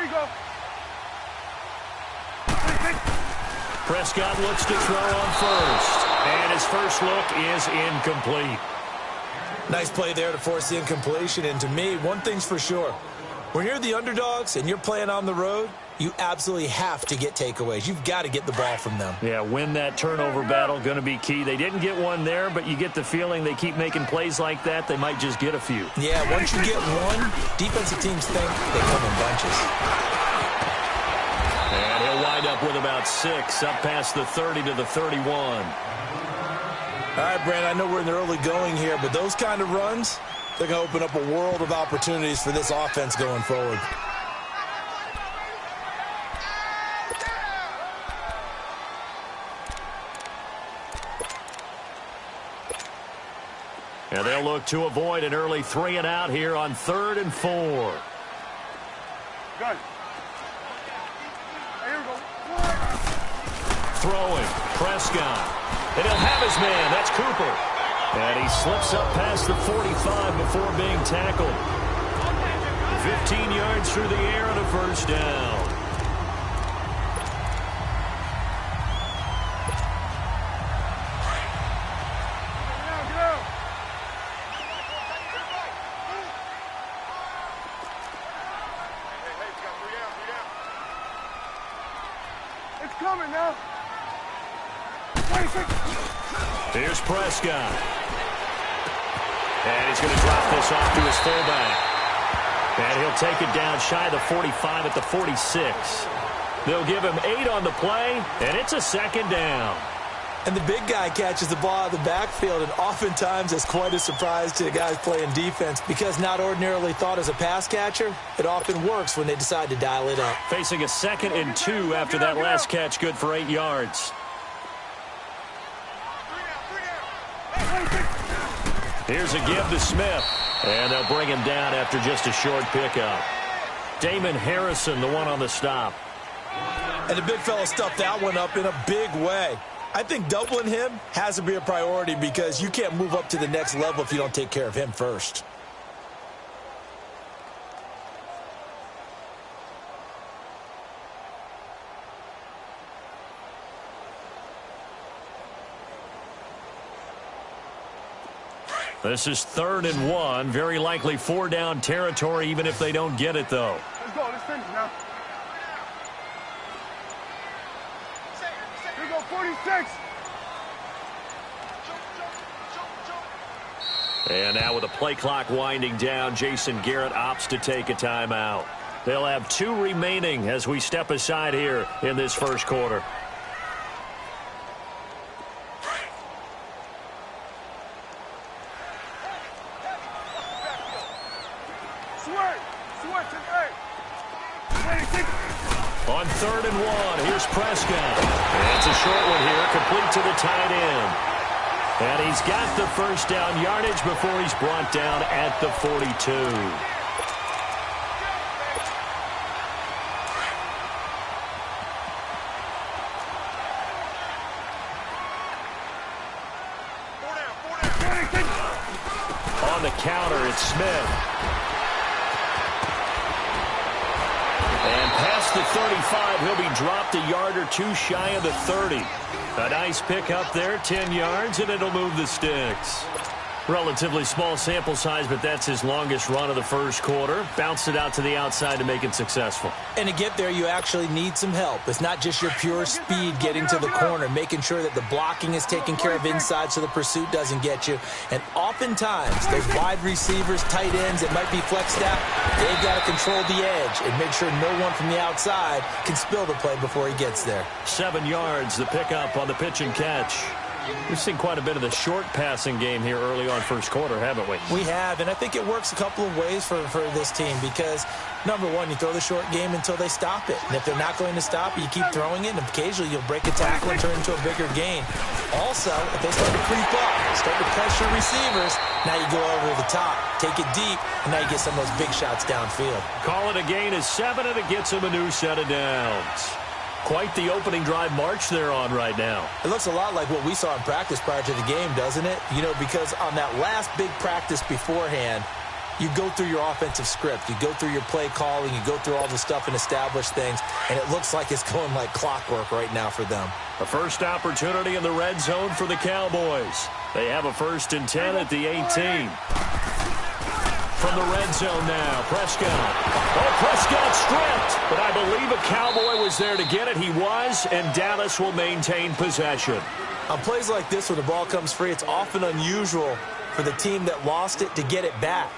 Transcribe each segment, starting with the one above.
Here you go. Prescott looks to throw on first. And his first look is incomplete. Nice play there to force the incompletion. And to me, one thing's for sure. When you're the underdogs and you're playing on the road, you absolutely have to get takeaways. You've got to get the ball from them. Yeah, win that turnover battle, going to be key. They didn't get one there, but you get the feeling they keep making plays like that, they might just get a few. Yeah, once you get one, defensive teams think they come in bunches. And he'll wind up with about 6, up past the 30 to the 31. All right, Brand, I know we're in the early going here, but those kind of runs, they're going to open up a world of opportunities for this offense going forward. And they'll look to avoid an early 3 and out here on 3rd and 4. Good. Here we go. Throwing, Prescott. And he'll have his man. That's Cooper. And he slips up past the 45 before being tackled. 15 yards through the air and a first down. It's coming now. Here's Prescott. And he's going to drop this off to his fullback. And he'll take it down shy of the 45 at the 46. They'll give him 8 on the play, and it's a second down. And the big guy catches the ball out of the backfield, and oftentimes it's quite a surprise to the guys playing defense because not ordinarily thought as a pass catcher, it often works when they decide to dial it up. Facing a 2nd and 2 after that last catch, good for 8 yards. Here's a give to Smith, and they'll bring him down after just a short pickup. Damon Harrison, the one on the stop. And the big fella stuffed that one up in a big way. I think doubling him has to be a priority because you can't move up to the next level if you don't take care of him first. This is 3rd and 1. Very likely 4-down territory, even if they don't get it, though. Let's go. Let's finish now. Here we go, 46. And now with the play clock winding down, Jason Garrett opts to take a timeout. They'll have 2 remaining as we step aside here in this first quarter. On 3rd and 1, here's Prescott. And it's a short one here, complete to the tight end. And he's got the first down yardage before he's brought down at the 42. On the counter, it's Smith. And past the 35, he'll be dropped a yard or 2 shy of the 30. A nice pick up there, 10 yards, and it'll move the sticks. Relatively small sample size, but that's his longest run of the first quarter. Bounced it out to the outside to make it successful. And to get there, you actually need some help. It's not just your pure speed getting to the corner, making sure that the blocking is taken care of inside so the pursuit doesn't get you. And oftentimes, those wide receivers, tight ends that might be flexed out, they've got to control the edge and make sure no one from the outside can spill the play before he gets there. 7 yards, the pickup on the pitch and catch. We've seen quite a bit of the short passing game here early on first quarter, haven't we? We have, and I think it works a couple of ways for this team because, number one, you throw the short game until they stop it. And if they're not going to stop it, you keep throwing it, and occasionally you'll break a tackle and turn into a bigger gain. Also, if they start to creep up, start to pressure receivers, now you go over the top, take it deep, and now you get some of those big shots downfield. Call it a gain of 7, and it gets them a new set of downs. Quite the opening drive march they're on right now. It looks a lot like what we saw in practice prior to the game, doesn't it? You know, because on that last big practice beforehand, you go through your offensive script. You go through your play calling. You go through all the stuff and establish things, and it looks like it's going like clockwork right now for them. A first opportunity in the red zone for the Cowboys. They have a 1st and 10 at the 18. From the red zone now, Prescott. Oh, Prescott stripped, but I believe a Cowboy was there to get it. He was, and Dallas will maintain possession. On plays like this, when the ball comes free, it's often unusual for the team that lost it to get it back,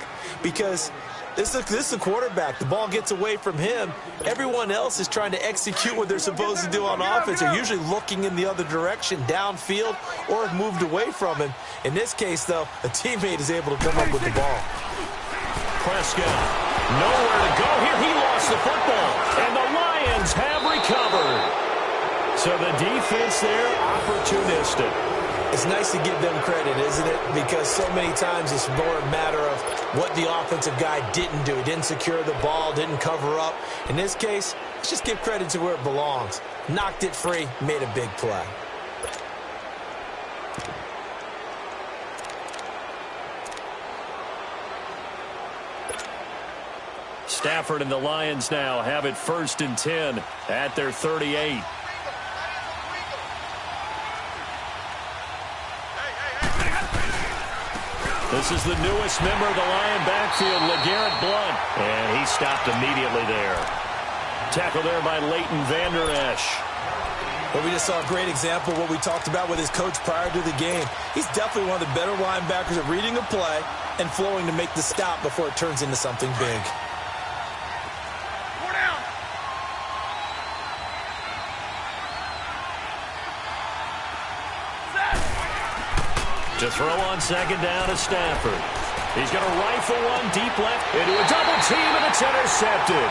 because this is a quarterback. The ball gets away from him. Everyone else is trying to execute what they're supposed to do on offense. They're usually looking in the other direction, downfield, or have moved away from him. In this case, though, a teammate is able to come up with the ball. Prescott, nowhere to go here. He lost the football, and the Lions have recovered. So the defense there, opportunistic. It's nice to give them credit, isn't it? Because so many times it's more a matter of what the offensive guy didn't do. He didn't secure the ball, didn't cover up. In this case, let's just give credit to where it belongs. Knocked it free, made a big play. Stafford and the Lions now have it 1st and 10 at their 38. This is the newest member of the Lion backfield, LeGarrette Blount. And he stopped immediately there. Tackle there by Leighton Vander Esch. Well, we just saw a great example of what we talked about with his coach prior to the game. He's definitely one of the better linebackers at reading a play and flowing to make the stop before it turns into something big. To throw on 2nd down to Stafford. He's going to rifle one deep left into a double team, and it's intercepted.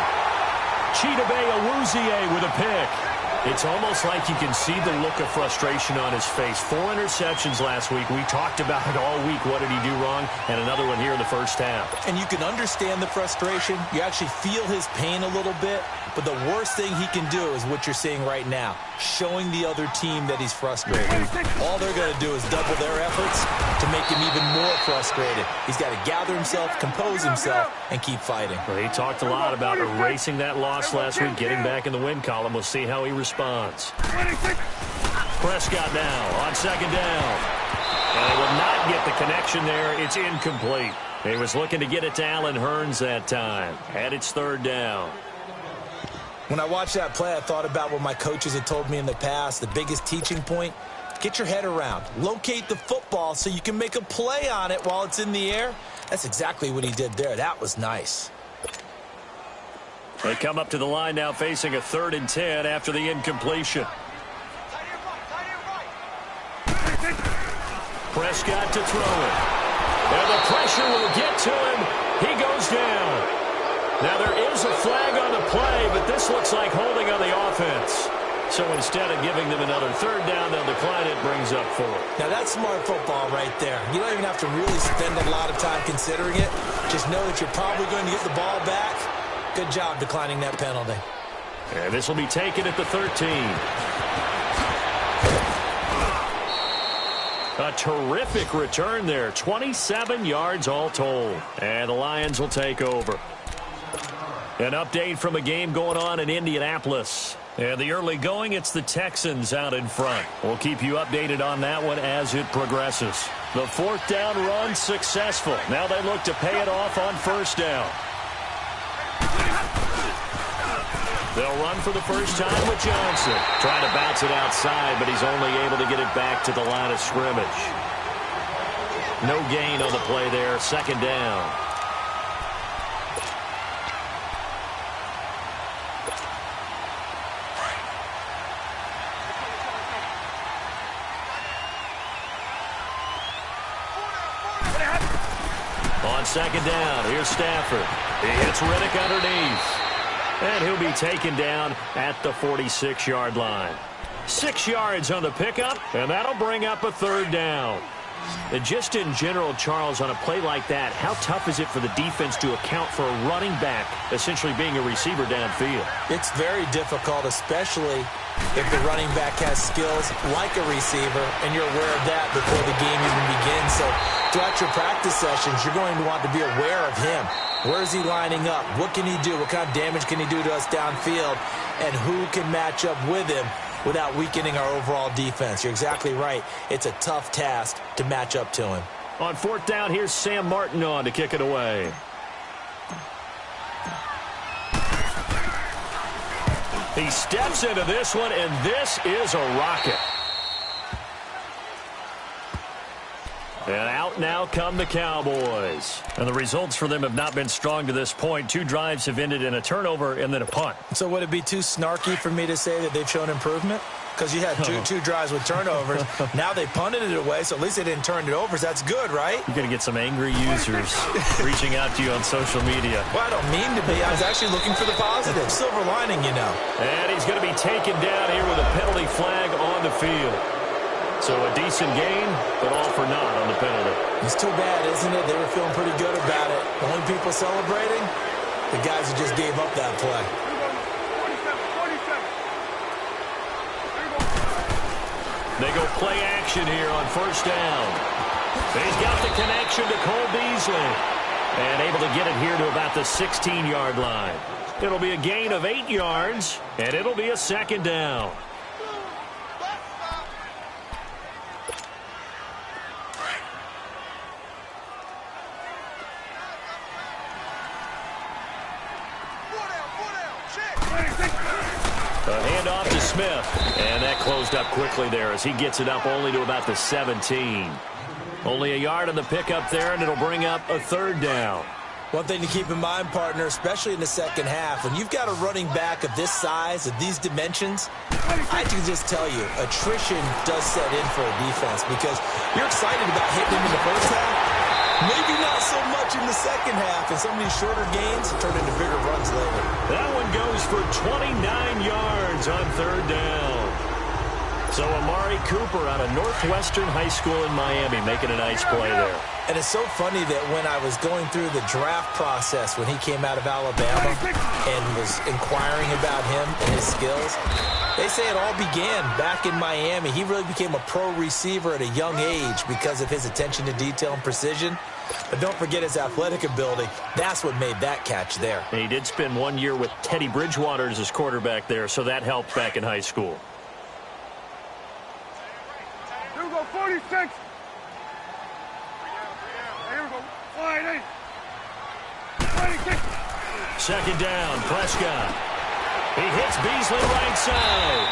Chidobe Awuzie with a pick. It's almost like you can see the look of frustration on his face. 4 interceptions last week. We talked about it all week. What did he do wrong? And another one here in the first half. And you can understand the frustration. You actually feel his pain a little bit. But the worst thing he can do is what you're seeing right now, showing the other team that he's frustrated. All they're going to do is double their efforts to make him even more frustrated. He's got to gather himself, compose himself, and keep fighting. Well, he talked a lot about erasing that loss last week, getting back in the win column. We'll see how he responds. Prescott now on 2nd down. And they will not get the connection there. It's incomplete. He was looking to get it to Allen Hurns that time. And it's 3rd down. When I watched that play, I thought about what my coaches had told me in the past. The biggest teaching point, get your head around. Locate the football so you can make a play on it while it's in the air. That's exactly what he did there. That was nice. They come up to the line now facing a 3rd and 10 after the incompletion. Prescott to throw it. And the pressure will get to him. He goes down. Now, there is a flag on the play, but this looks like holding on the offense. So instead of giving them another 3rd down, they'll decline it, brings up 4. Now, that's smart football right there. You don't even have to really spend a lot of time considering it. Just know that you're probably going to get the ball back. Good job declining that penalty. And this will be taken at the 13. A terrific return there. 27 yards all told. And the Lions will take over. An update from a game going on in Indianapolis. And the early going, it's the Texans out in front. We'll keep you updated on that one as it progresses. The 4th down run successful. Now they look to pay it off on 1st down. They'll run for the first time with Johnson. Trying to bounce it outside, but he's only able to get it back to the line of scrimmage. No gain on the play there. 2nd down. On 2nd down, here's Stafford. He hits Riddick underneath. And he'll be taken down at the 46-yard line. 6 yards on the pickup, and that'll bring up a 3rd down. And just in general, Charles, on a play like that, how tough is it for the defense to account for a running back essentially being a receiver downfield? It's very difficult, especially if the running back has skills like a receiver, and you're aware of that before the game even begins. So throughout your practice sessions, you're going to want to be aware of him. Where is he lining up? What can he do? What kind of damage can he do to us downfield? And who can match up with him without weakening our overall defense? You're exactly right. It's a tough task to match up to him. On fourth down, here's Sam Martin on to kick it away. He steps into this one, and this is a rocket. And out now come the Cowboys. And the results for them have not been strong to this point. 2 drives have ended in a turnover and then a punt. So would it be too snarky for me to say that they've shown improvement? Because you had two drives with turnovers. Now they punted it away, so at least they didn't turn it over. So that's good, right? You're going to get some angry users reaching out to you on social media. Well, I don't mean to be. I was actually looking for the positive. Silver lining, you know. And he's going to be taken down here with a penalty flag on the field. So a decent gain, but all for naught on the penalty. It's too bad, isn't it? They were feeling pretty good about it. The only people celebrating, the guys who just gave up that play. They go play action here on first down. He's got the connection to Cole Beasley. And able to get it here to about the 16-yard line. It'll be a gain of 8 yards, and it'll be a second down. A handoff to Smith, and that closed up quickly there as he gets it up only to about the 17. Only a yard on the pickup there, and it'll bring up a third down. One thing to keep in mind, partner, especially in the second half, when you've got a running back of this size, of these dimensions, I can just tell you, attrition does set in for a defense because you're excited about hitting him in the first half. Maybe not so much in the second half, and some of these shorter gains turn into bigger runs later. That one goes for 29 yards on third down. So Amari Cooper out of Northwestern High School in Miami making a nice play there. And it's so funny that when I was going through the draft process when he came out of Alabama and was inquiring about him and his skills, they say it all began back in Miami. He really became a pro receiver at a young age because of his attention to detail and precision. But don't forget his athletic ability. That's what made that catch there. And he did spend 1 year with Teddy Bridgewater as his quarterback there, so that helped back in high school. Here we go, 46. Here we go, 48. 26. Second down, Prescott. He hits Beasley right side.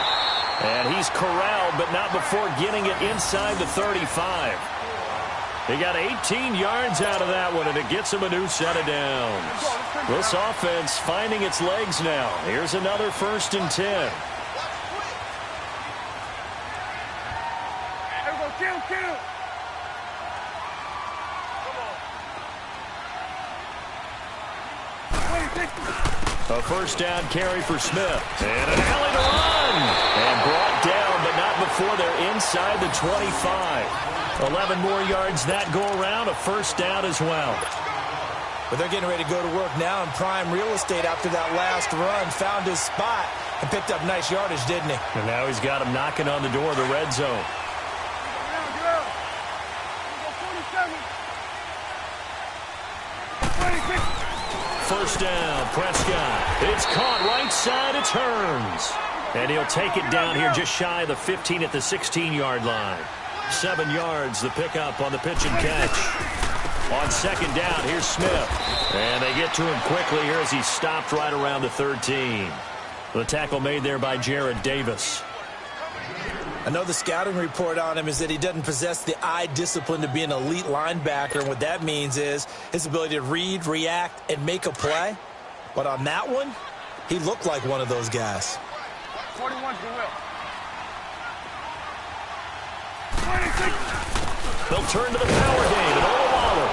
And he's corralled, but not before getting it inside the 35. He got 18 yards out of that one, and it gets him a new set of downs. This offense finding its legs now. Here's another 1st and 10. Here we go, kill. A first down carry for Smith. And an alley to run. And brought down, but not before they're inside the 25. 11 more yards that go around. A first down as well. But they're getting ready to go to work now in prime real estate after that last run. Found his spot and picked up nice yardage, didn't he? And now he's got him knocking on the door of the red zone. Get out. Here we go, 47. 26. First down, Prescott. It's caught right side. It turns. And he'll take it down here just shy of the 15 at the 16-yard line. 7 yards, the pickup on the pitch and catch. On second down, here's Smith. And they get to him quickly here as he stopped right around the 13. The tackle made there by Jared Davis. I know the scouting report on him is that he doesn't possess the eye discipline to be an elite linebacker. And what that means is his ability to read, react, and make a play. But on that one, he looked like one of those guys. 41's the will. They'll turn to the power game and Olawale.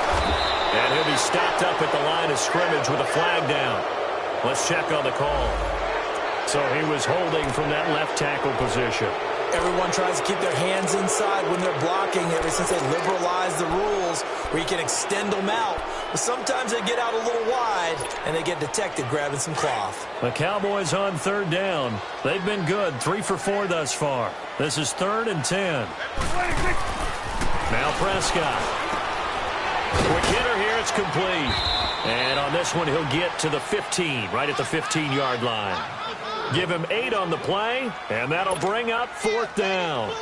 And he'll be stopped up at the line of scrimmage with a flag down. Let's check on the call. So he was holding from that left tackle position. Everyone tries to keep their hands inside when they're blocking ever since they liberalized the rules where you can extend them out. But sometimes they get out a little wide, and they get detected grabbing some cloth. The Cowboys on third down. They've been good, 3 for 4 thus far. This is 3rd and 10. Now Prescott. Quick hitter here, it's complete. And on this one, he'll get to the 15, right at the 15-yard line. Give him 8 on the play, and that'll bring up 4th down.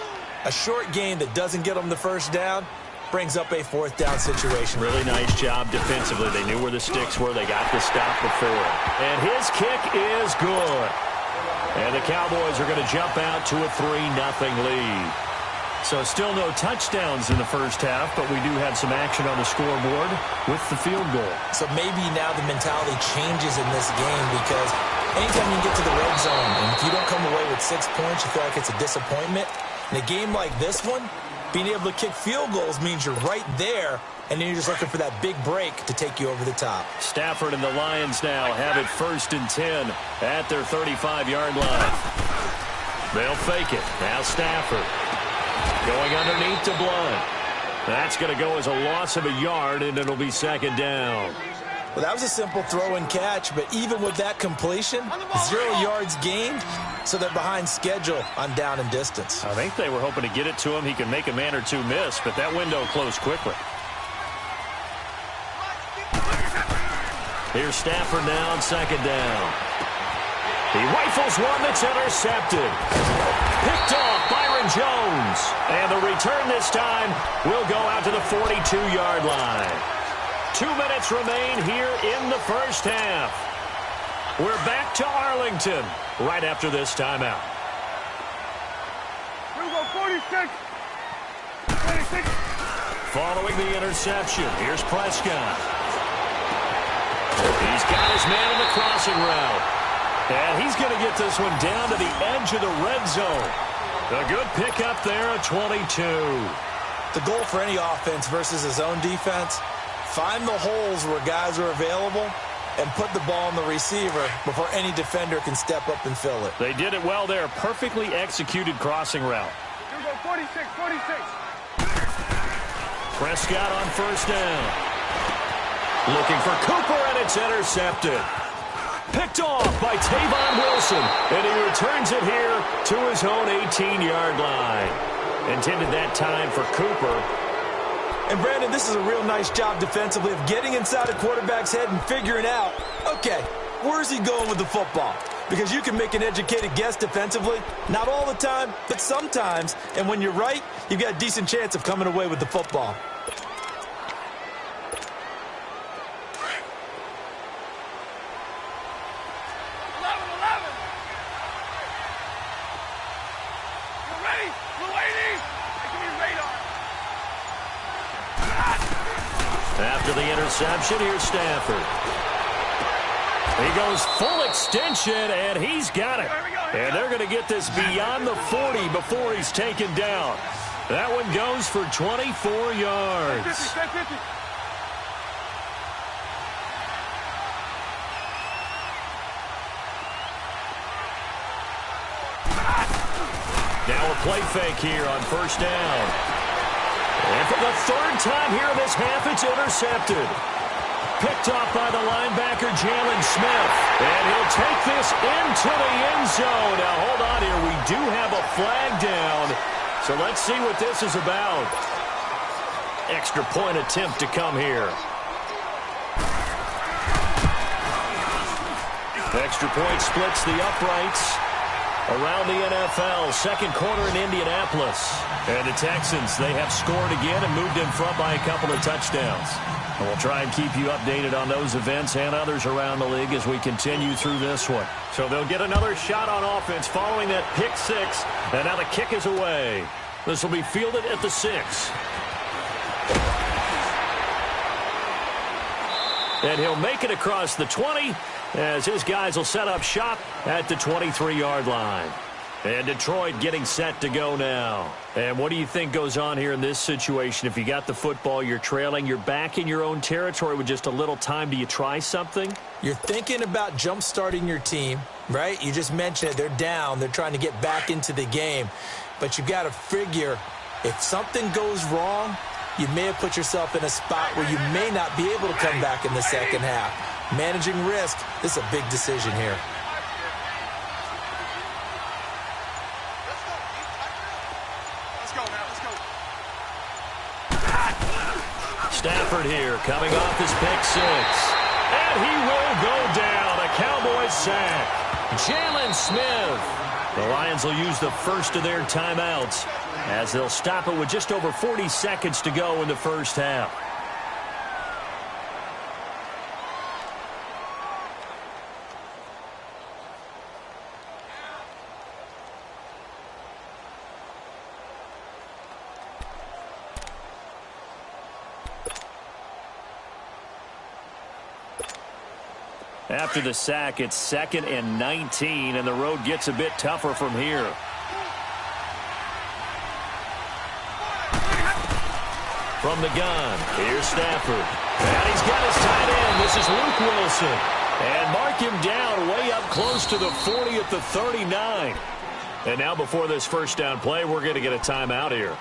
A short gain that doesn't get them the first down brings up a 4th down situation. Really nice job defensively. They knew where the sticks were. They got the stop before. And his kick is good. And the Cowboys are going to jump out to a 3-0 lead. So still no touchdowns in the first half, but we do have some action on the scoreboard with the field goal. So maybe now the mentality changes in this game because anytime you get to the red zone, and if you don't come away with 6 points, you feel like it's a disappointment. In a game like this one, being able to kick field goals means you're right there, and then you're just looking for that big break to take you over the top. Stafford and the Lions now have it 1st and 10 at their 35-yard line. They'll fake it. Now Stafford. Going underneath to Blunt. That's going to go as a loss of a yard, and it'll be 2nd down. Well, that was a simple throw and catch, but even with that completion, 0 yards gained, so they're behind schedule on down and distance. I think they were hoping to get it to him. He can make a man or two miss, but that window closed quickly. Here's Stafford now on 2nd down. He rifles one that's intercepted. Picked off Byron Jones. And the return this time will go out to the 42-yard line. 2 minutes remain here in the first half. We're back to Arlington right after this timeout. Here we go, 46. 26. Following the interception, here's Prescott. He's got his man in the crossing route. And he's going to get this one down to the edge of the red zone. A good pickup there at 22. The goal for any offense versus a zone defense, find the holes where guys are available and put the ball on the receiver before any defender can step up and fill it. They did it well there. Perfectly executed crossing route. Here we go, 46, 46. Prescott on 1st down. Looking for Cooper, and it's intercepted. Picked off by Tavon Wilson, and he returns it here to his own 18-yard line. Intended that time for Cooper. And, Brandon, this is a real nice job defensively of getting inside a quarterback's head and figuring out, okay, where's he going with the football? Because you can make an educated guess defensively, not all the time, but sometimes. And when you're right, you've got a decent chance of coming away with the football. After the interception, here's Stafford. He goes full extension, and he's got it. And they're going to get this beyond the 40 before he's taken down. That one goes for 24 yards. Now a play fake here on 1st down. And for the 3rd time here in this half, it's intercepted. Picked off by the linebacker, Jalen Smith. And he'll take this into the end zone. Now, hold on here. We do have a flag down. So let's see what this is about. Extra point attempt to come here. Extra point splits the uprights around the NFL. 2nd quarter in Indianapolis. And the Texans, they have scored again and moved in front by a couple of touchdowns. And we'll try and keep you updated on those events and others around the league as we continue through this one. So they'll get another shot on offense following that pick 6. And now the kick is away. This will be fielded at the 6. And he'll make it across the 20 as his guys will set up shop at the 23-yard line. And Detroit getting set to go now. And what do you think goes on here in this situation? If you got the football, you're trailing, you're back in your own territory with just a little time. Do you try something? You're thinking about jump-starting your team, right? You just mentioned it. They're down. They're trying to get back into the game. but you've got to figure if something goes wrong, you may have put yourself in a spot where you may not be able to come back in the second half. Managing risk, this is a big decision here. Stafford here coming off his pick six. And he will go down. A Cowboys sack. Jalen Smith. The Lions will use the first of their timeouts as they'll stop it with just over 40 seconds to go in the first half. After the sack, it's 2nd and 19, and the road gets a bit tougher from here. From the gun, here's Stafford. And he's got his tight end. This is Luke Wilson. And mark him down way up close to the 40 at the 39. And now before this first down play, we're going to get a timeout here,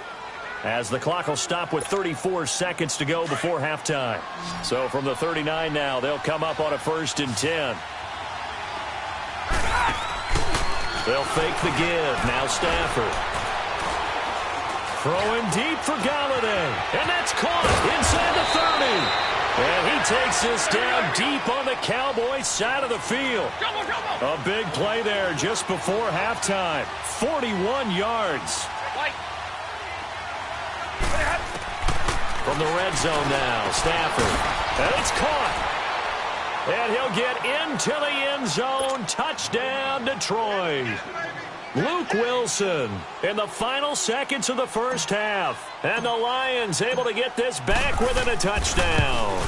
as the clock will stop with 34 seconds to go before halftime. So from the 39 now, they'll come up on a 1st and 10. They'll fake the give. Now Stafford. Throwing deep for Galladay. And that's caught inside the 30. And he takes this down deep on the Cowboys side of the field. A big play there just before halftime. 41 yards. From the red zone now, Stafford. And it's caught. And he'll get into the end zone. Touchdown, Detroit. Luke Wilson in the final seconds of the first half. And the Lions able to get this back within a touchdown.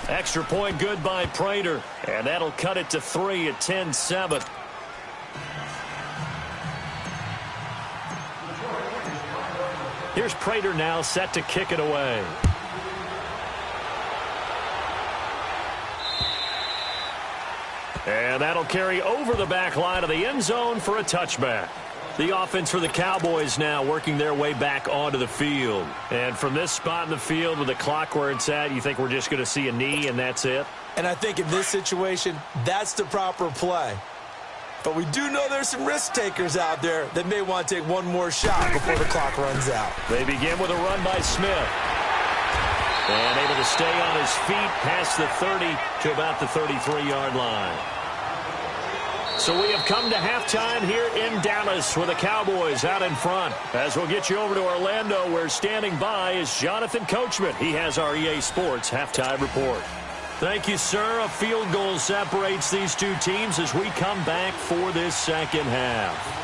Extra point good by Prater. And that'll cut it to 3 at 10-7. Here's Prater now set to kick it away. And that'll carry over the back line of the end zone for a touchback. The offense for the Cowboys now working their way back onto the field. And from this spot in the field with the clock where it's at, you think we're just going to see a knee and that's it? And I think in this situation, that's the proper play. But we do know there's some risk takers out there that may want to take one more shot before the clock runs out. They begin with a run by Smith. And able to stay on his feet past the 30 to about the 33-yard line. So we have come to halftime here in Dallas with the Cowboys out in front. As we'll get you over to Orlando, where standing by is Jonathan Coachman. He has our EA Sports halftime report. Thank you, sir. A field goal separates these two teams as we come back for this second half.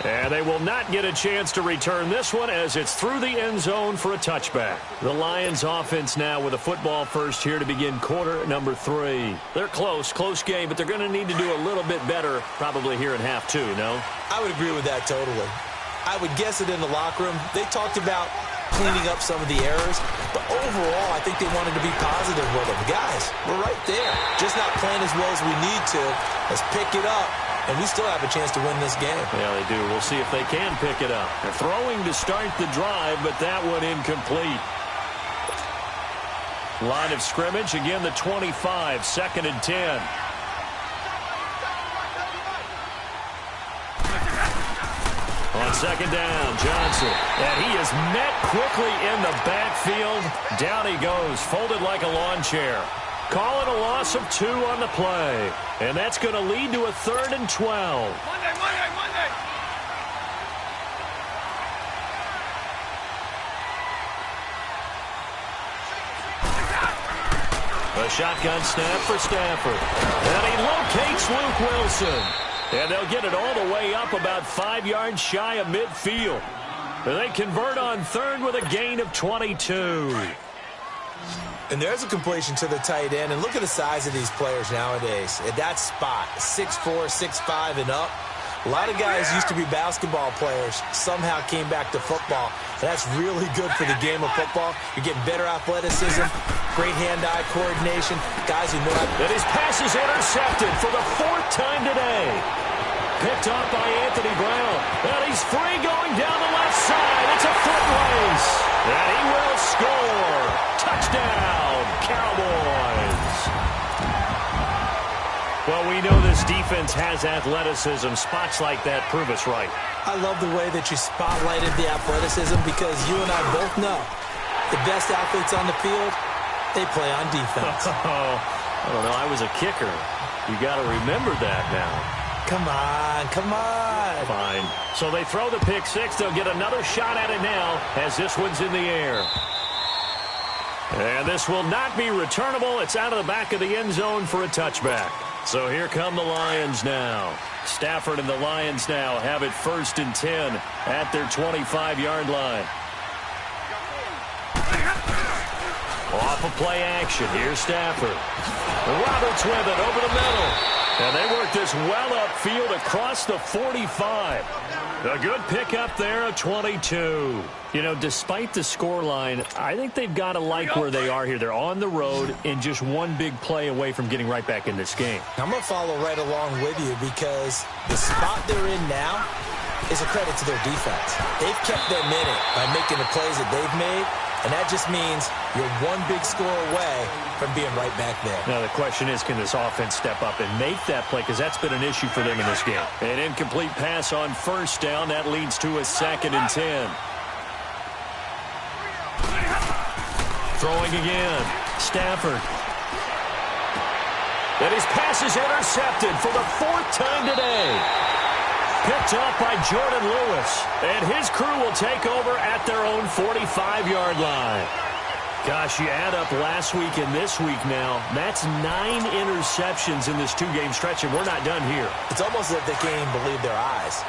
And they will not get a chance to return this one as it's through the end zone for a touchback. The Lions offense now with a football first here to begin quarter number 3. They're close game, but they're going to need to do a little bit better probably here in half 2, no? I would agree with that totally. I would guess it in the locker room. They talked about cleaning up some of the errors, but overall, I think they wanted to be positive with them. Guys, we're right there. Just not playing as well as we need to. Let's pick it up. And we still have a chance to win this game. Yeah, they do. We'll see if they can pick it up. They're throwing to start the drive, but that one incomplete. Line of scrimmage, again, the 25, 2nd and 10. On 2nd down, Johnson. And he is met quickly in the backfield. Down he goes, folded like a lawn chair. Calling a loss of 2 on the play. And that's going to lead to a 3rd and 12. Monday. A shotgun snap for Stafford. And he locates Luke Wilson. And they'll get it all the way up about 5 yards shy of midfield. And they convert on 3rd with a gain of 22. And there's a completion to the tight end. And look at the size of these players nowadays. At that spot, 6'4", 6'5", and up. A lot of guys used to be basketball players, somehow came back to football. That's really good for the game of football. You're getting better athleticism, great hand-eye coordination, guys who know how to... And his pass is intercepted for the 4th time today. Picked up by Anthony Brown. And he's free going down the left side. It's a foot race. And he will score. Touchdown, Cowboys. Well, we know this defense has athleticism. Spots like that prove us right. I love the way that you spotlighted the athleticism because you and I both know the best athletes on the field, they play on defense. I don't know. I was a kicker. You got to remember that now. Come on, come on. Fine. So they throw the pick six. They'll get another shot at it now as this one's in the air. And this will not be returnable. It's out of the back of the end zone for a touchback. So here come the Lions now. Stafford and the Lions now have it 1st and 10 at their 25-yard line. Off of play action. Here's Stafford. Roberts with it over the middle. And they work this well upfield across the 45. A good pickup there at 22. You know, despite the scoreline, I think they've got to like where they are here. They're on the road and just one big play away from getting right back in this game. I'm going to follow right along with you because the spot they're in now is a credit to their defense. They've kept them in it by making the plays that they've made, and that just means you're one big score away from being right back there. Now the question is, can this offense step up and make that play? Because that's been an issue for them in this game. An incomplete pass on 1st down. That leads to a 2nd and 10. Throwing again. Stafford. And his pass is intercepted for the 4th time today. Picked up by Jordan Lewis. And his crew will take over at their own 45-yard line. Gosh, you add up last week and this week now. That's 9 interceptions in this 2-game stretch, and we're not done here. It's almost as if they can't even believe their eyes.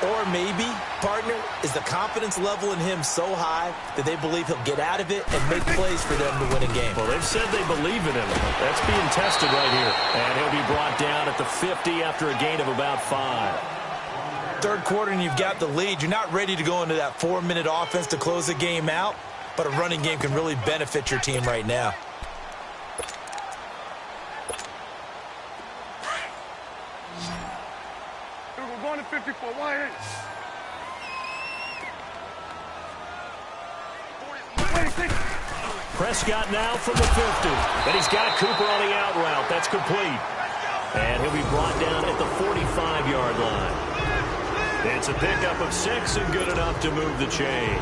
Or maybe, partner, is the confidence level in him so high that they believe he'll get out of it and make plays for them to win a game. Well, they've said they believe in him. That's being tested right here. And he'll be brought down at the 50 after a gain of about 5. 3rd quarter and you've got the lead. You're not ready to go into that 4-minute offense to close the game out, but a running game can really benefit your team right now. We're going to 54. Why? Prescott now from the 50. And he's got Cooper on the out route. That's complete. And he'll be brought down at the 45-yard line. It's a pickup of 6 and good enough to move the chains.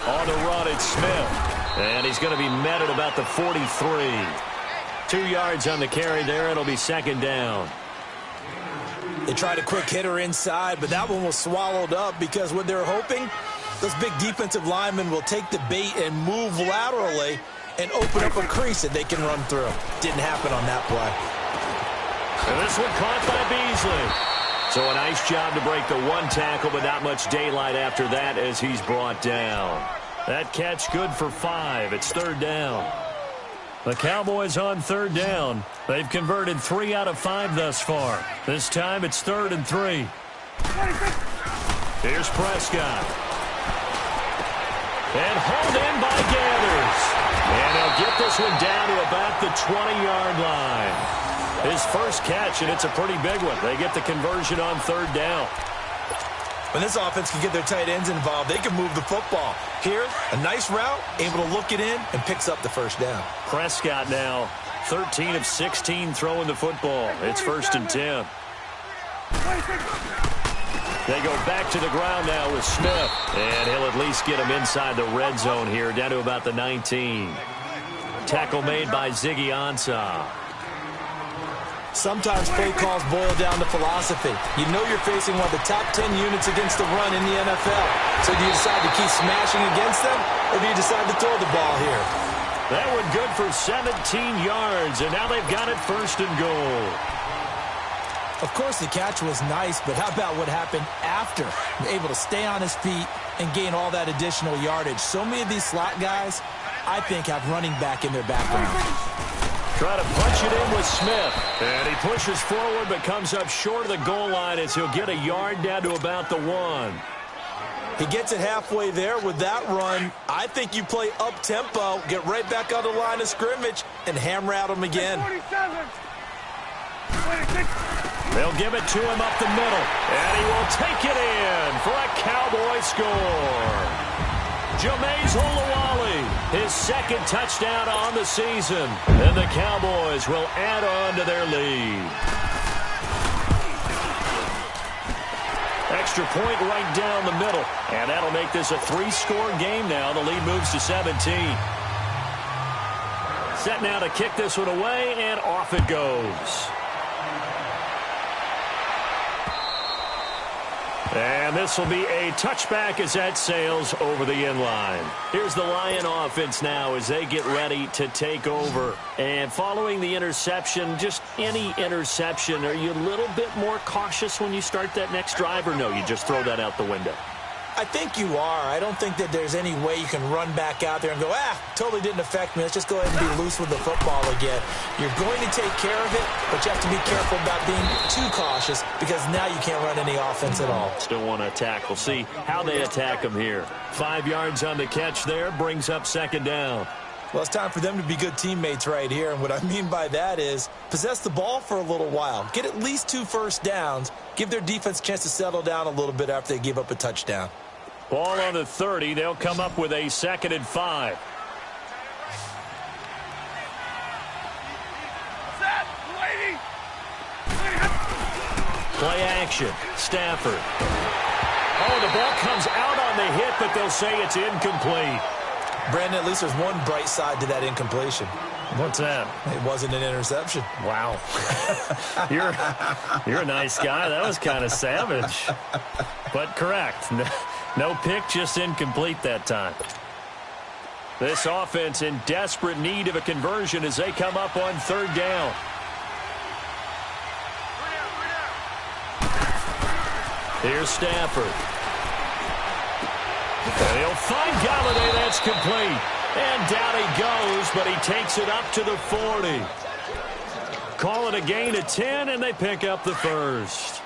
On the run, it's Smith. And he's going to be met at about the 43. 2 yards on the carry there. It'll be 2nd down. They tried a quick hitter inside, but that one was swallowed up because what they're hoping, those big defensive linemen will take the bait and move laterally and open up a crease that they can run through. Didn't happen on that play. And this one caught by Beasley. So a nice job to break the 1 tackle, but not much daylight after that as he's brought down. That catch good for 5. It's 3rd down. The Cowboys on 3rd down. They've converted 3 out of 5 thus far. This time it's 3rd and 3. Here's Prescott. And hauled in by Gathers. And he'll get this one down to about the 20-yard line. His first catch, and it's a pretty big one. They get the conversion on 3rd down. When this offense can get their tight ends involved, they can move the football. Here, a nice route, able to look it in, and picks up the 1st down. Prescott now, 13 of 16 throwing the football. It's 1st and 10. They go back to the ground now with Smith. And he'll at least get him inside the red zone here, down to about the 19. Tackle made by Ziggy Ansah. Sometimes play calls boil down to philosophy. You know you're facing one of the top 10 units against the run in the NFL. So do you decide to keep smashing against them, or do you decide to throw the ball here? That one good for 17 yards, and now they've got it 1st and goal. Of course, the catch was nice, but how about what happened after? Able to stay on his feet and gain all that additional yardage. So many of these slot guys, I think, have running back in their background. Try to punch it in with Smith. And he pushes forward but comes up short of the goal line as he'll get a yard down to about the 1. He gets it halfway there with that run. I think you play up-tempo, get right back on the line of scrimmage, and hammer at him again. 47. 26. They'll give it to him up the middle. And he will take it in for a Cowboy score. Jameis Olawale, his second touchdown on the season. And the Cowboys will add on to their lead. Extra point right down the middle. And that'll make this a 3-score game now. The lead moves to 17. Set now to kick this one away, and off it goes. And this will be a touchback as that sails over the end line. Here's the Lion offense now as they get ready to take over. And following the interception, just any interception, are you a little bit more cautious when you start that next drive, or no, you just throw that out the window? I think you are. I don't think that there's any way you can run back out there and go, totally didn't affect me. Let's just go ahead and be loose with the football again. You're going to take care of it, but you have to be careful about being too cautious because now you can't run any offense at all. Still want to attack. We'll see how they attack them here. 5 yards on the catch there, brings up second down. Well, it's time for them to be good teammates right here, and what I mean by that is possess the ball for a little while. Get at least 2 first downs. Give their defense a chance to settle down a little bit after they give up a touchdown. Ball on the 30. They'll come up with a 2nd and 5. Play action. Stafford. Oh, the ball comes out on the hit, but they'll say it's incomplete. Brandon, at least there's one bright side to that incompletion. What's that? It wasn't an interception. Wow. You're a nice guy. That was kind of savage. But correct. No pick, just incomplete that time. This offense in desperate need of a conversion as they come up on 3rd down. Here's Stafford. And he'll find Galladay. That's complete. And down he goes, but he takes it up to the 40. Call it a gain of 10, and they pick up the first.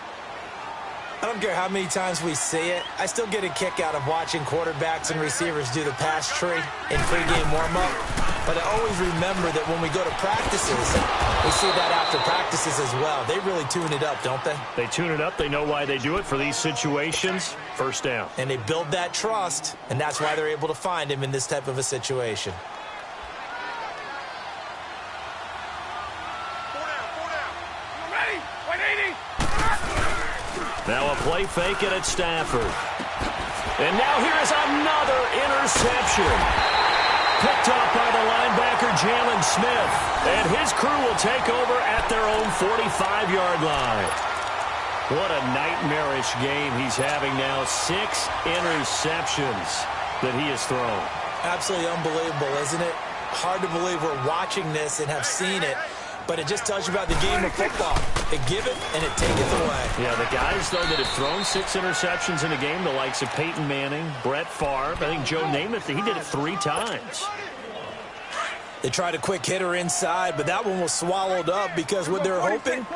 I don't care how many times we see it. I still get a kick out of watching quarterbacks and receivers do the pass tree in pregame warm-up. But I always remember that when we go to practices, we see that after practices as well. They really tune it up, don't they? They tune it up. They know why they do it for these situations. First down. And they build that trust, and that's why they're able to find him in this type of a situation. Now a play fake it at Stafford. And now here is another interception. Picked off by the linebacker, Jalen Smith. And his crew will take over at their own 45-yard line. What a nightmarish game he's having now. 6 interceptions that he has thrown. Absolutely unbelievable, isn't it? Hard to believe we're watching this and have seen it. But it just tells you about the game of football. They give it, and it taketh away. Yeah, the guys, though, that have thrown 6 interceptions in a game, the likes of Peyton Manning, Brett Favre, I think Joe Namath, he did it 3 times. They tried a quick hitter inside, but that one was swallowed up because what they're hoping,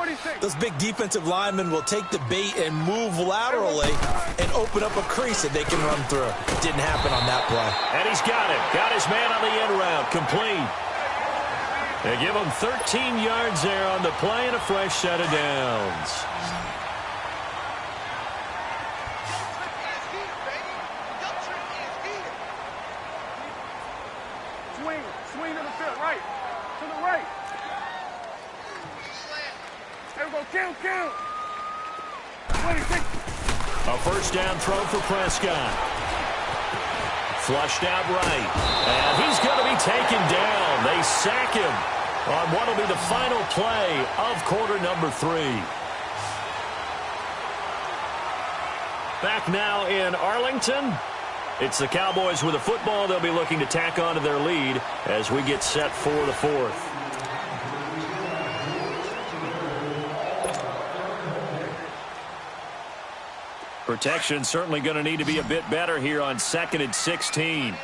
those big defensive linemen will take the bait and move laterally and open up a crease that they can run through. It didn't happen on that play. And he's got it. Got his man on the end route. Complete. They give him 13 yards there on the play and a fresh set of downs. Swing to the field, right. To the right. There we go, count. 26. A first down throw for Prescott. Flushed out right. And he's going to be taken down. They sack him on what will be the final play of quarter number 3. Back now in Arlington. It's the Cowboys with a football. They'll be looking to tack on to their lead as we get set for the 4th. Protection certainly going to need to be a bit better here on 2nd and 16.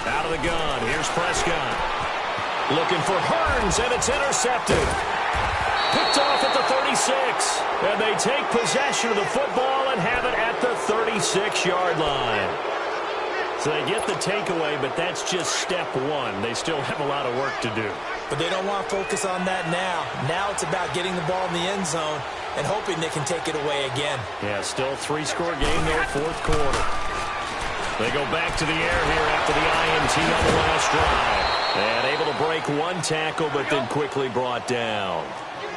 Out of the gun. Here's Prescott. Looking for Hearns, and it's intercepted. Picked off at the 36. And they take possession of the football and have it at the 36-yard line. So they get the takeaway, but that's just step one. They still have a lot of work to do. But they don't want to focus on that now. Now it's about getting the ball in the end zone and hoping they can take it away again. Yeah, still a 3-score game, though, 4th quarter. They go back to the air here after the INT on the last drive. And able to break one tackle, but then quickly brought down.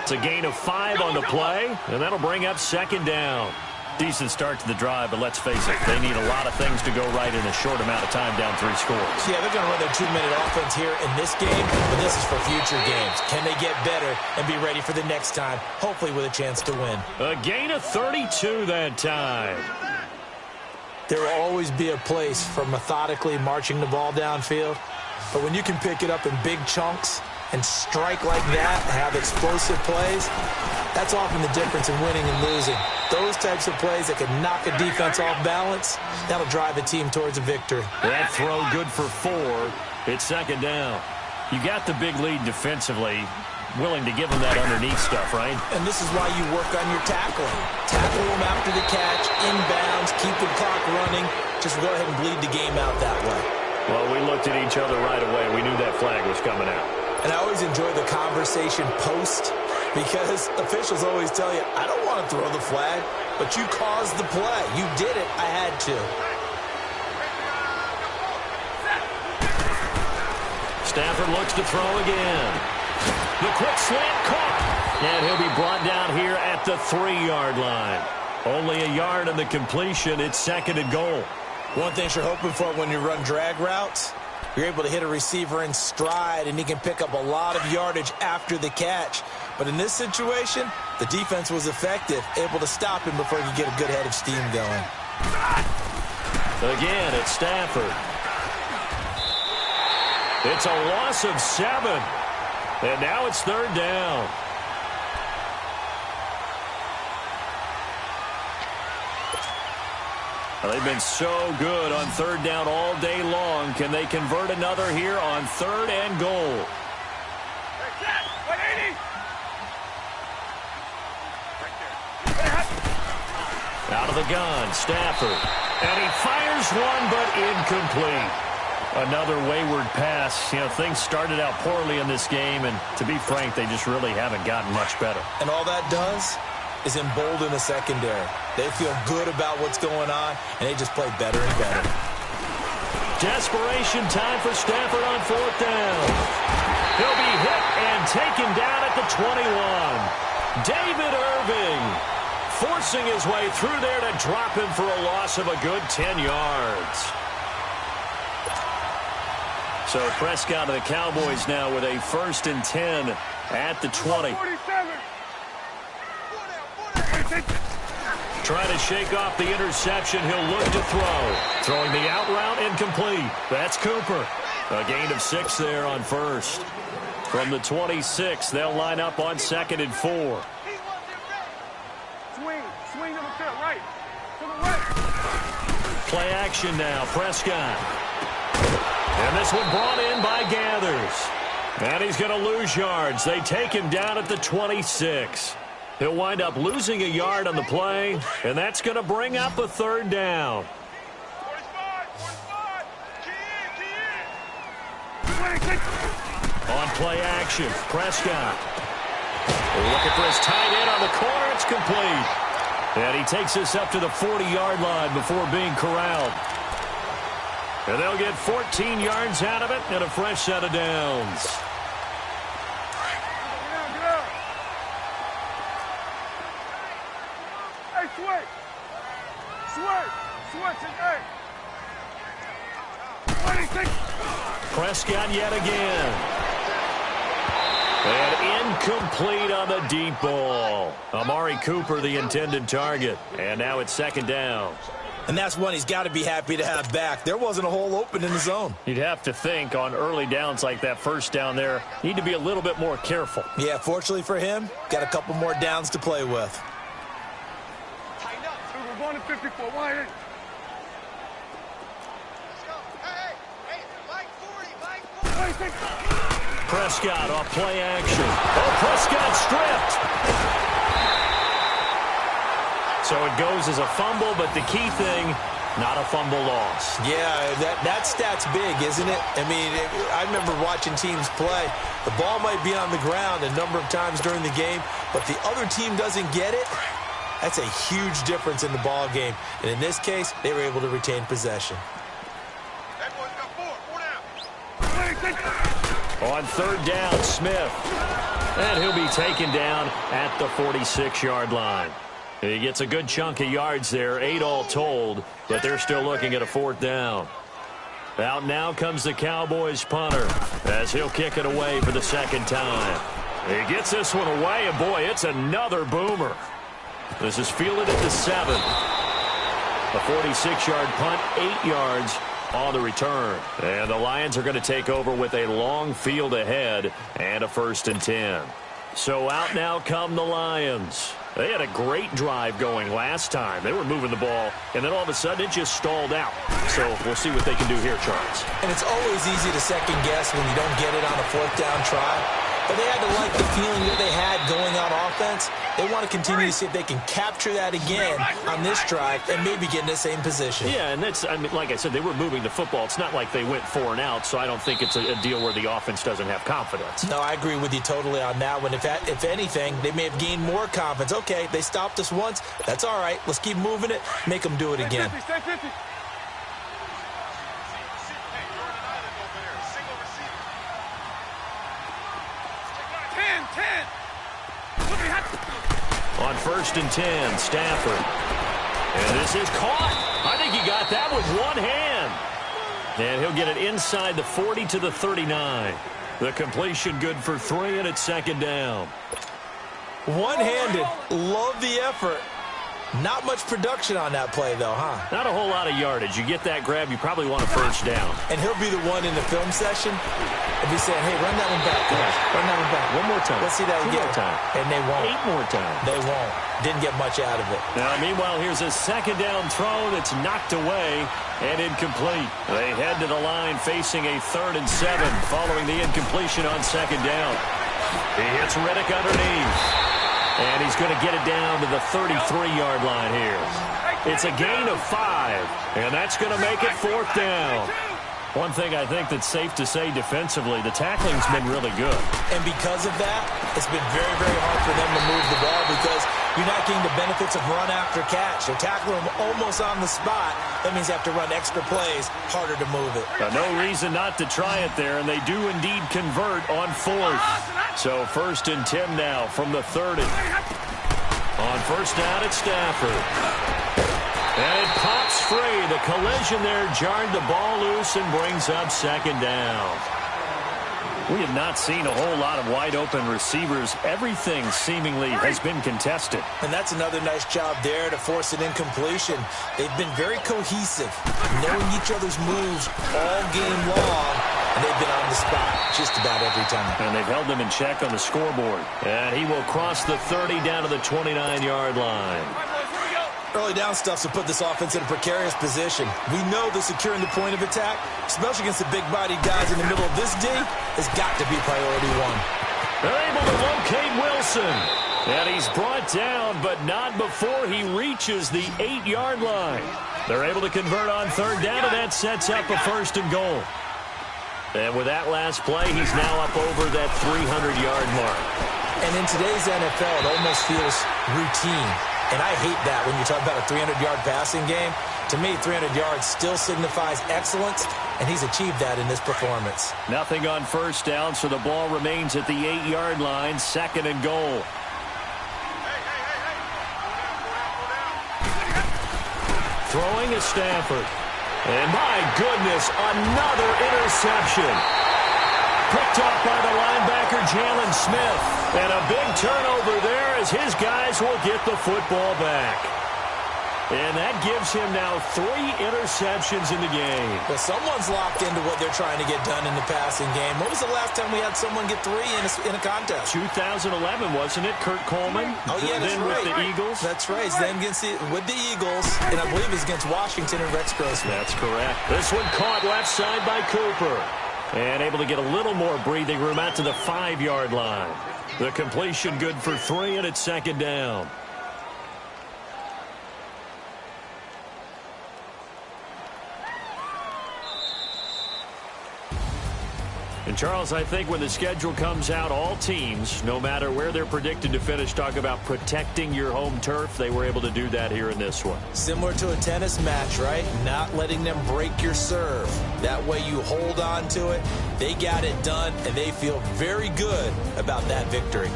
It's a gain of 5 on the play, and that'll bring up 2nd down. Decent start to the drive, but let's face it, they need a lot of things to go right in a short amount of time down 3 scores. Yeah, they're going to run their 2-minute offense here in this game, but this is for future games. Can they get better and be ready for the next time, hopefully with a chance to win? A gain of 32 that time. There will always be a place for methodically marching the ball downfield, but when you can pick it up in big chunks and strike like that, have explosive plays, that's often the difference in winning and losing. Those types of plays that can knock a defense off balance, that'll drive a team towards a victory. That throw good for 4. It's 2nd down. You got the big lead defensively. Willing to give them that underneath stuff, right? And this is why you work on your tackling. Tackle them after the catch, inbounds, keep the clock running. Just go ahead and bleed the game out that way. Well, we looked at each other right away. We knew that flag was coming out. And I always enjoy the conversation post because officials always tell you, I don't want to throw the flag, but you caused the play. You did it. I had to. Stafford looks to throw again. The quick slant caught. And he'll be brought down here at the 3-yard line. Only a yard on the completion. It's 2nd and goal. One thing you're hoping for when you run drag routes, you're able to hit a receiver in stride, and he can pick up a lot of yardage after the catch. But in this situation, the defense was effective, able to stop him before he could get a good head of steam going. Again, it's Stafford. It's a loss of 7. And now it's 3rd down. Well, they've been so good on 3rd down all day long. Can they convert another here on 3rd and goal? Out of the gun, Stafford. And he fires one, but incomplete. Another wayward pass. You know, things started out poorly in this game, and to be frank, they just really haven't gotten much better. And all that does is embolden the secondary. They feel good about what's going on, and they just play better and better. Desperation time for Stafford on 4th down. He'll be hit and taken down at the 21. David Irving forcing his way through there to drop him for a loss of a good 10 yards. So Prescott of the Cowboys now with a 1st and 10 at the 20. Trying to shake off the interception. He'll look to throw. Throwing the out route incomplete. That's Cooper. A gain of 6 there on 1st. From the 26, they'll line up on 2nd and 4. Swing to the field, right. To the right. Play action now. Prescott. And this one brought in by Gathers. And he's going to lose yards. They take him down at the 26. He'll wind up losing a yard on the play, and that's going to bring up a 3rd down. 45. On play action, Prescott. Looking for his tight end on the corner. It's complete. And he takes this up to the 40-yard line before being corralled. And they'll get 14 yards out of it and a fresh set of downs. Hey, switch, and 26. Prescott yet again. And incomplete on the deep ball. Amari Cooper, the intended target. And now it's 2nd down. And that's one he's got to be happy to have back. There wasn't a hole open in the zone. You'd have to think on early downs like that first down there, need to be a little bit more careful. Yeah, fortunately for him, got a couple more downs to play with. Tighten up. We're going to 54. Why? Let's go. Hey, Mike 40, Mike 40. Prescott off play action. Oh, Prescott stripped. So it goes as a fumble, but the key thing, not a fumble loss. Yeah, that stat's big, isn't it? I mean, I remember watching teams play. The ball might be on the ground a number of times during the game, but the other team doesn't get it. That's a huge difference in the ball game. And in this case, they were able to retain possession. That boy's got four. On third down, Smith. And he'll be taken down at the 46-yard line. He gets a good chunk of yards there, 8 all told, but they're still looking at a fourth down. Out now comes the Cowboys punter as he'll kick it away for the second time. He gets this one away, and boy, it's another boomer. This is fielded at the 7. A 46-yard punt, 8 yards on the return. And the Lions are going to take over with a long field ahead and a 1st and 10. So out now come the Lions. They had a great drive going last time. They were moving the ball, and then all of a sudden it just stalled out. So we'll see what they can do here, Charles. And it's always easy to second guess when you don't get it on a fourth down try. But they had to like the feeling that they had going on offense. They want to continue to see if they can capture that again on this drive and maybe get in the same position. Yeah, and that's, I mean, like I said, they were moving the football. It's not like they went 4 and out, so I don't think it's a deal where the offense doesn't have confidence. No, I agree with you totally on that one. If anything, they may have gained more confidence. Okay, they stopped us once. That's all right. Let's keep moving it. Make them do it again. Stay 50. On 1st and 10, Stafford. And this is caught. I think he got that with one hand. And he'll get it inside the 40 to the 39. The completion good for 3, and it's 2nd down. One-handed. Love the effort. Not much production on that play, though, huh? Not a whole lot of yardage. You get that grab, you probably want a 1st down. And he'll be the one in the film session. If he's saying, hey, run that one back, guys. Run that one back. One more time. Let's see that again. 2 more time. And they won't. 8 more times. They won't. Didn't get much out of it. Now, meanwhile, here's a 2nd down throw that's knocked away and incomplete. They head to the line facing a 3rd and 7 following the incompletion on 2nd down. He hits Riddick underneath. And he's going to get it down to the 33-yard line here. It's a gain of 5, and that's going to make it 4th down. One thing I think that's safe to say defensively, the tackling's been really good. And because of that, it's been very, very hard for them to move the ball because you're not getting the benefits of run after catch. They're tackling them almost on the spot. That means you have to run extra plays, harder to move it. No reason not to try it there, and they do indeed convert on 4th. So 1st and 10 now from the 30. On 1st down, it's Stafford. And it pops free. The collision there jarred the ball loose and brings up 2nd down. We have not seen a whole lot of wide-open receivers. Everything seemingly has been contested. And that's another nice job there to force an incompletion. They've been very cohesive, knowing each other's moves all game long, and they've been on the spot just about every time. And they've held them in check on the scoreboard. And he will cross the 30 down to the 29-yard line. Early down stuffs will put this offense in a precarious position. We know that securing the point of attack, especially against the big-bodied guys in the middle of this D, has got to be priority 1. They're able to locate Wilson. And he's brought down, but not before he reaches the 8-yard line. They're able to convert on 3rd down, and that sets up a 1st and goal. And with that last play, he's now up over that 300-yard mark. And in today's NFL, it almost feels routine. And I hate that when you talk about a 300-yard passing game. To me, 300 yards still signifies excellence, and he's achieved that in this performance. Nothing on 1st down, so the ball remains at the 8-yard line, 2nd and goal. Throwing is Stafford. And my goodness, another interception. Picked up by the linebacker, Jalen Smith. And a big turnover there as his guys will get the football back. And that gives him now 3 interceptions in the game. Well, someone's locked into what they're trying to get done in the passing game. When was the last time we had someone get 3 in a contest? 2011, wasn't it? Kurt Coleman? Oh, yeah, that's then right. with the Eagles? That's right. Then with the Eagles, and I believe it's against Washington and Rex Grossman. That's correct. This one caught left side by Cooper. And able to get a little more breathing room out to the 5-yard line. The completion good for 3, and it's second down. And, Charles, I think when the schedule comes out, all teams, no matter where they're predicted to finish, talk about protecting your home turf. They were able to do that here in this one. Similar to a tennis match, right? Not letting them break your serve. That way you hold on to it. They got it done, and they feel very good about that victory.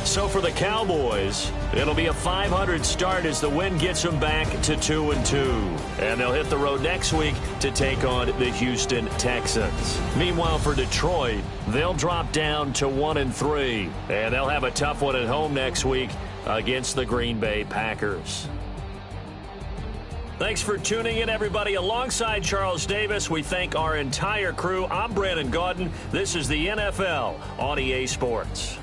So for the Cowboys, it'll be a 500 start as the win gets them back to 2-2. And they'll hit the road next week to take on the Houston Texans. Meanwhile, for Detroit, they'll drop down to 1-3. And they'll have a tough one at home next week against the Green Bay Packers. Thanks for tuning in, everybody. Alongside Charles Davis, we thank our entire crew. I'm Brandon Gaudin. This is the NFL on EA Sports.